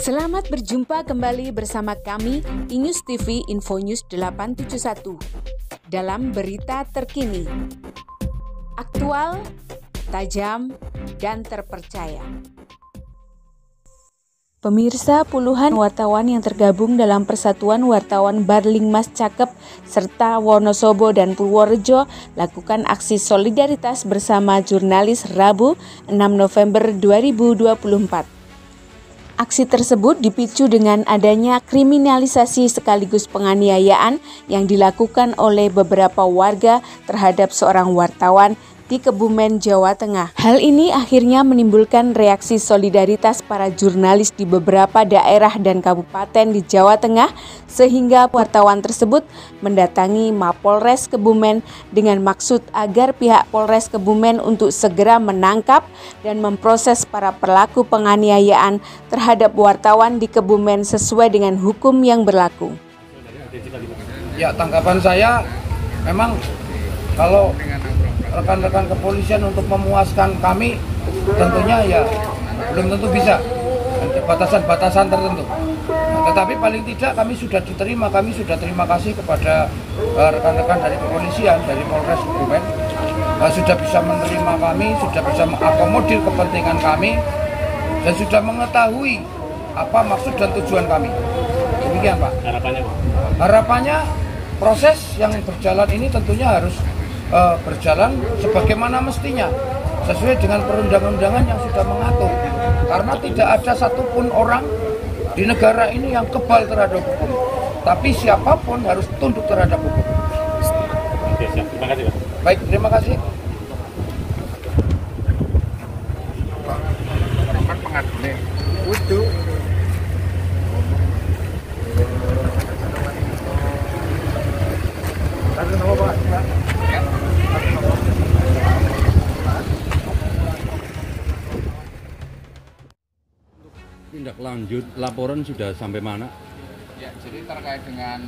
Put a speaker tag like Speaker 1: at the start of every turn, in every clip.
Speaker 1: Selamat berjumpa kembali bersama kami Inews TV Info News 871 dalam berita terkini, aktual, tajam, dan terpercaya. Pemirsa, puluhan wartawan yang tergabung dalam Persatuan Wartawan Barlingmas Cakep serta Wonosobo dan Purworejo lakukan aksi solidaritas bersama jurnalis Rabu 6 November 2024. Aksi tersebut dipicu dengan adanya kriminalisasi sekaligus penganiayaan yang dilakukan oleh beberapa warga terhadap seorang wartawan di Kebumen, Jawa Tengah. Hal ini akhirnya menimbulkan reaksi solidaritas para jurnalis di beberapa daerah dan kabupaten di Jawa Tengah, sehingga wartawan tersebut mendatangi Mapolres Kebumen dengan maksud agar pihak Polres Kebumen untuk segera menangkap dan memproses para pelaku penganiayaan terhadap wartawan di Kebumen sesuai dengan hukum yang berlaku.
Speaker 2: Ya, tanggapan saya memang kalau rekan-rekan kepolisian untuk memuaskan kami tentunya ya belum tentu bisa, batasan-batasan tertentu. Nah, tetapi paling tidak kami sudah diterima, kami sudah terima kasih kepada rekan-rekan dari kepolisian, dari Polres Kebumen, sudah bisa menerima kami, sudah bisa mengakomodir kepentingan kami, dan sudah mengetahui apa maksud dan tujuan kami. Demikian, Pak.
Speaker 3: Harapannya, Pak?
Speaker 2: Harapannya proses yang berjalan ini tentunya harus berjalan sebagaimana mestinya, sesuai dengan perundang-undangan yang sudah mengatur. Karena tidak ada satupun orang di negara ini yang kebal terhadap hukum. Tapi siapapun harus tunduk terhadap hukum.
Speaker 3: Oke, siap. Terima kasih, Pak.
Speaker 2: Baik, terima kasih.
Speaker 4: Tindak lanjut laporan sudah sampai mana?
Speaker 5: Ya, jadi terkait dengan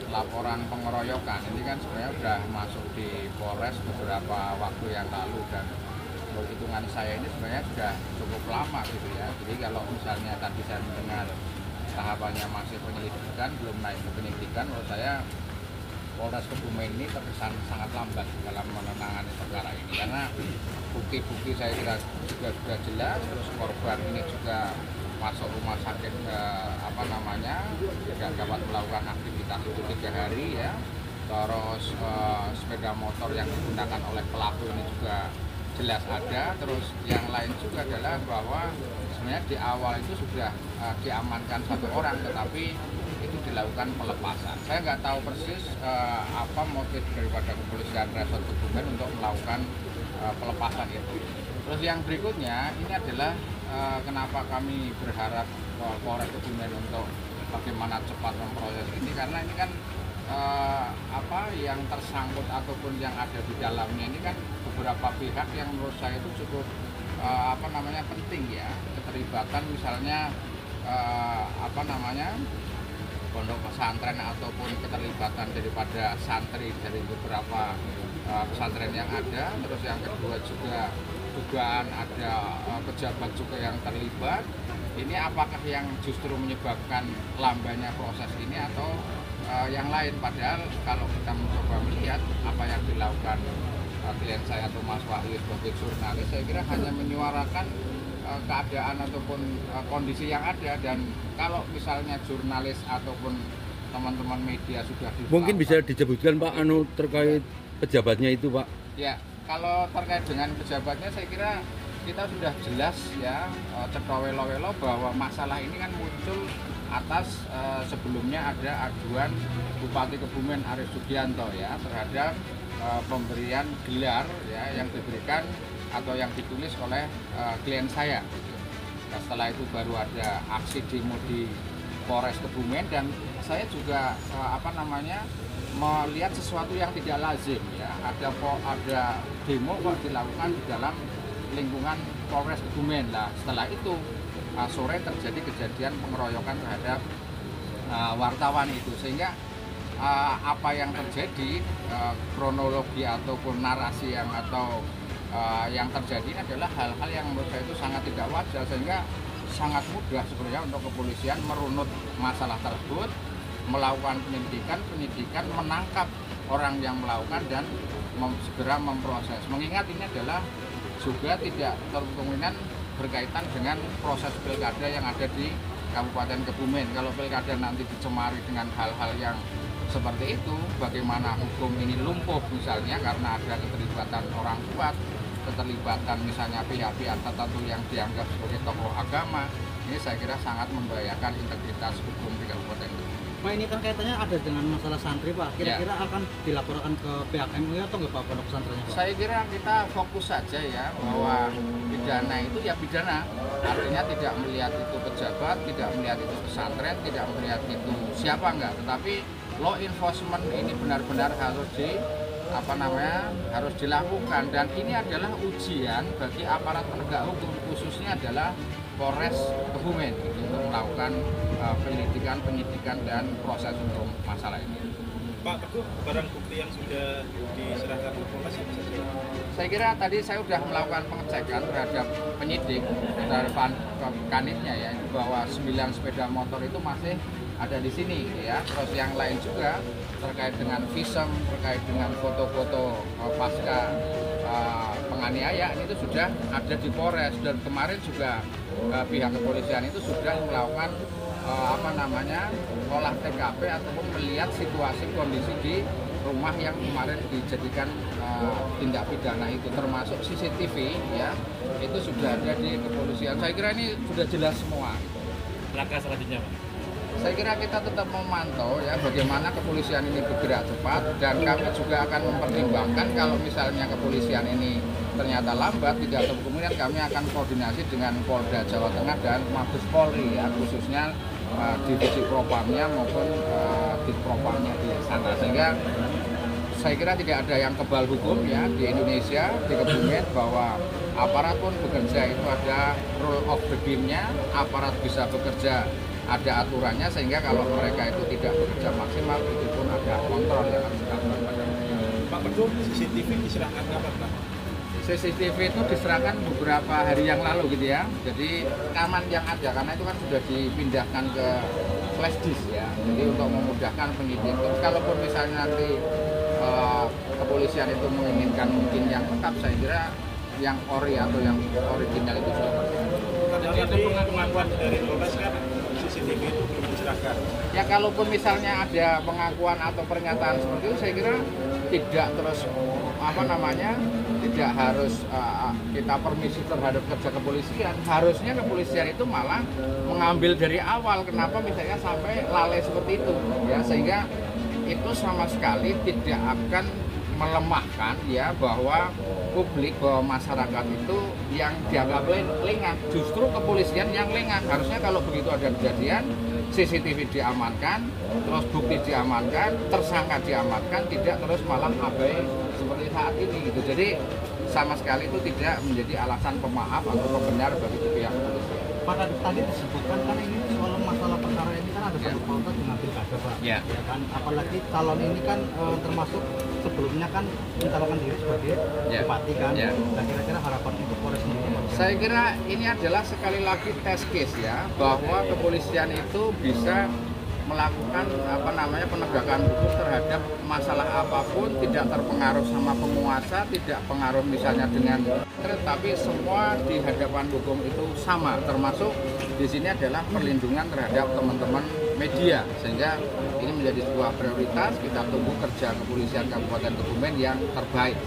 Speaker 5: laporan pengeroyokan ini kan sebenarnya sudah masuk di Polres beberapa waktu yang lalu, dan menurut hitungan saya ini sebenarnya sudah cukup lama gitu ya. Jadi kalau misalnya tadi saya mendengar tahapannya masih penyelidikan, belum naik ke penyidikan, menurut saya Polres Kebumen ini terkesan sangat lambat dalam menangani perkara ini, karena bukti-bukti saya kira juga sudah jelas, terus korban ini juga masuk rumah sakit tidak dapat melakukan aktivitas itu 3 hari ya. Terus sepeda motor yang digunakan oleh pelaku ini juga jelas ada. Terus yang lain juga adalah bahwa sebenarnya di awal itu sudah diamankan 1 orang, tetapi itu dilakukan pelepasan. Saya nggak tahu persis apa motif daripada kepolisian Resort Kebumen untuk melakukan pelepasan itu. Terus yang berikutnya ini adalah kenapa kami berharap Polres Kebumen untuk bagaimana cepat memproses ini, karena ini kan yang tersangkut ataupun yang ada di dalamnya ini kan beberapa pihak yang menurut saya itu cukup penting ya, keterlibatan misalnya pondok pesantren ataupun keterlibatan daripada santri dari beberapa pesantren yang ada. Terus yang kedua juga dugaan ada pejabat juga yang terlibat. Ini apakah yang justru menyebabkan lambannya proses ini atau yang lain? Padahal kalau kita mencoba melihat apa yang dilakukan klien saya atau Mas Wahyu sebagai jurnalis, saya kira hanya menyuarakan keadaan ataupun kondisi yang ada. Dan kalau misalnya jurnalis ataupun teman-teman media sudah
Speaker 4: mungkin bisa disebutkan Pak terkait pejabatnya itu, Pak?
Speaker 5: Ya, kalau terkait dengan pejabatnya saya kira kita sudah jelas ya, cetha welo-welo bahwa masalah ini kan muncul atas sebelumnya ada aduan Bupati Kebumen Arief Sugianto ya terhadap pemberian gelar ya yang diberikan atau yang ditulis oleh klien saya. Nah, setelah itu baru ada aksi demo di Polres Kebumen, dan saya juga melihat sesuatu yang tidak lazim ya. Ada demo kok dilakukan di dalam lingkungan Polres Kebumen. Nah, setelah itu sore terjadi kejadian pengeroyokan terhadap wartawan itu, sehingga apa yang terjadi, kronologi ataupun narasi yang terjadi adalah hal-hal yang menurut saya itu sangat tidak wajar, sehingga sangat mudah sebenarnya untuk kepolisian merunut masalah tersebut, melakukan penyidikan, menangkap orang yang melakukan dan segera memproses. Mengingat ini adalah juga tidak kemungkinan berkaitan dengan proses pilkada yang ada di Kabupaten Kebumen. Kalau pilkada nanti dicemari dengan hal-hal yang seperti itu, bagaimana hukum ini lumpuh misalnya karena ada keterlibatan orang kuat, keterlibatan misalnya pihak-pihak tertentu yang dianggap sebagai tokoh agama, ini saya kira sangat membahayakan integritas hukum di Kabupaten Kebumen.
Speaker 6: Pak, ini kan kaitannya ada dengan masalah santri, Pak. Kira-kira akan dilaporkan ke pihak MUI atau nggak Pak pondok pesantrennya, Pak?
Speaker 5: Saya kira kita fokus saja ya bahwa pidana itu ya pidana. Artinya tidak melihat itu pejabat, tidak melihat itu pesantren, tidak melihat itu siapa enggak. Tetapi law enforcement ini benar-benar harus harus dilakukan, dan ini adalah ujian bagi aparat penegak hukum, khususnya adalah Polres Kebumen untuk melakukan penyidikan dan proses untuk masalah ini.
Speaker 3: Pak Teguh, barang bukti yang sudah diserahkan ke Polres apa saja?
Speaker 5: Saya kira tadi saya sudah melakukan pengecekan terhadap penyidik terhadap kanitnya ya, bahwa 9 sepeda motor itu masih ada di sini ya. Terus yang lain juga terkait dengan visum, terkait dengan foto-foto pasca penganiayaan itu sudah ada di Polres, dan kemarin juga pihak kepolisian itu sudah melakukan olah TKP ataupun melihat situasi kondisi di rumah yang kemarin dijadikan tindak pidana itu, termasuk CCTV ya, itu sudah ada di kepolisian. Saya kira ini sudah jelas semua.
Speaker 3: Langkah selanjutnya, Pak?
Speaker 5: Saya kira kita tetap memantau ya bagaimana kepolisian ini bergerak cepat, dan kami juga akan mempertimbangkan kalau misalnya kepolisian ini ternyata lambat, tidak ada kemungkinan kami akan koordinasi dengan Polda Jawa Tengah dan Mabes Polri ya, khususnya divisi propamnya maupun di propamnya di sana, sehingga saya kira tidak ada yang kebal hukum ya di Indonesia, di Kebumen, bahwa aparat pun bekerja itu ada rule of the game-nya, aparat bisa bekerja ada aturannya, sehingga kalau mereka itu tidak bekerja maksimal itu pun ada kontrol yang harus dilakukan pada mereka.
Speaker 3: Pak Teguh, CCTV diserahkan kapan, Pak?
Speaker 5: CCTV itu diserahkan beberapa hari yang lalu gitu ya. Jadi rekaman yang ada, karena itu kan sudah dipindahkan ke flash disk ya. Jadi untuk memudahkan penyidik. Terus kalaupun misalnya nanti kepolisian itu menginginkan mungkin yang lengkap, saya kira yang ori atau yang original itu sudah pasti.
Speaker 3: Tadi pengakuan dari Polres kan CCTV itu belum diserahkan.
Speaker 5: Ya kalaupun misalnya ada pengakuan atau pernyataan seperti itu, saya kira tidak terus tidak harus kita permisi terhadap kerja kepolisian. Harusnya kepolisian itu malah mengambil dari awal. Kenapa misalnya sampai lalai seperti itu ya, sehingga itu sama sekali tidak akan melemahkan ya bahwa publik, bahwa masyarakat itu yang dianggap lengah, justru kepolisian yang lengah. Harusnya kalau begitu ada kejadian, CCTV diamankan, terus bukti diamankan, tersangka diamankan, tidak terus malah abai seperti saat ini gitu. Jadi sama sekali itu tidak menjadi alasan pemaaf atau pembenar bagi pihak kepolisian.
Speaker 6: Pak, tadi disebutkan kan ini soal masalah perkara ini kan ada satu pautan dengan pilkada, Pak.
Speaker 5: Ya.
Speaker 6: Ya kan, apalagi calon ini kan termasuk sebelumnya kan mencalonkan diri sebagai bupati kan. Nah, kira-kira harapan untuk Polres sendiri?
Speaker 5: Saya kira ini adalah sekali lagi test case ya, bahwa kepolisian itu bisa melakukan penegakan hukum terhadap masalah apapun, tidak terpengaruh sama penguasa, tidak pengaruh misalnya dengan, tapi semua di hadapan hukum itu sama, termasuk di sini adalah perlindungan terhadap teman-teman media, sehingga ini menjadi sebuah prioritas. Kita tunggu kerja kepolisian Kabupaten Kebumen yang terbaik.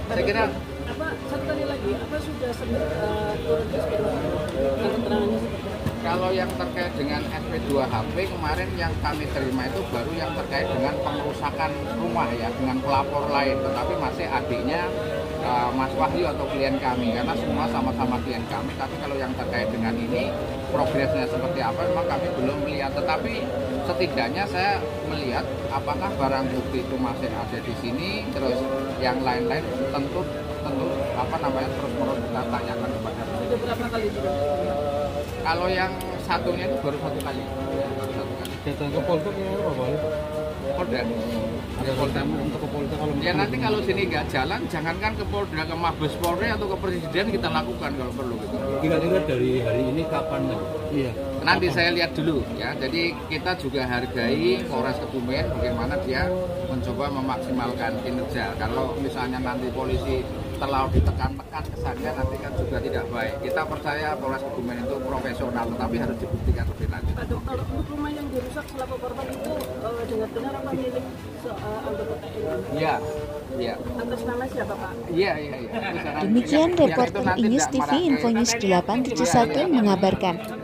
Speaker 5: Saya kira
Speaker 7: satu kali lagi, sudah turun ke keterangannya seperti apa?
Speaker 5: Kalau yang terkait dengan SP2HP kemarin yang kami terima itu baru yang terkait dengan pengerusakan rumah ya, dengan pelapor lain, tetapi masih adiknya Mas Wahyu atau klien kami, karena semua sama-sama klien kami. Tapi kalau yang terkait dengan ini progresnya seperti apa memang kami belum melihat, tetapi setidaknya saya melihat apakah barang bukti itu masih ada di sini, terus yang lain-lain tentu terus-menerus kita tanyakan kepada mereka.
Speaker 7: Sudah berapa kali itu?
Speaker 5: Kalau yang satunya itu baru satu kali.
Speaker 6: Datang ke Polsek ya, Pak?
Speaker 5: Polda.
Speaker 6: Ada tamu untuk ke Polda kalau
Speaker 5: Ya nanti kalau sini nggak jalan, jangankan ke Polda, ke Mabes Polri atau ke Presiden kita lakukan kalau perlu gitu.
Speaker 4: Kira-kira dari hari ini kapan nih?
Speaker 6: iya.
Speaker 5: Nanti saya lihat dulu ya. Jadi kita juga hargai Polres Kebumen bagaimana dia mencoba memaksimalkan kinerja. Kalau misalnya nanti polisi terlalu ditekan-tekan kesannya nanti kan juga tidak baik. Kita percaya Polres Kebumen itu profesional, tetapi harus dibuktikan lebih lanjut.
Speaker 7: Kalau untuk rumah yang dirusak selaku korban itu dengar benar apa milik anggota TNI?
Speaker 5: Iya, iya.
Speaker 7: Atas nama siapa Pak?
Speaker 5: Iya.
Speaker 1: Demikian reporter Inews TV Info News 871 mengabarkan.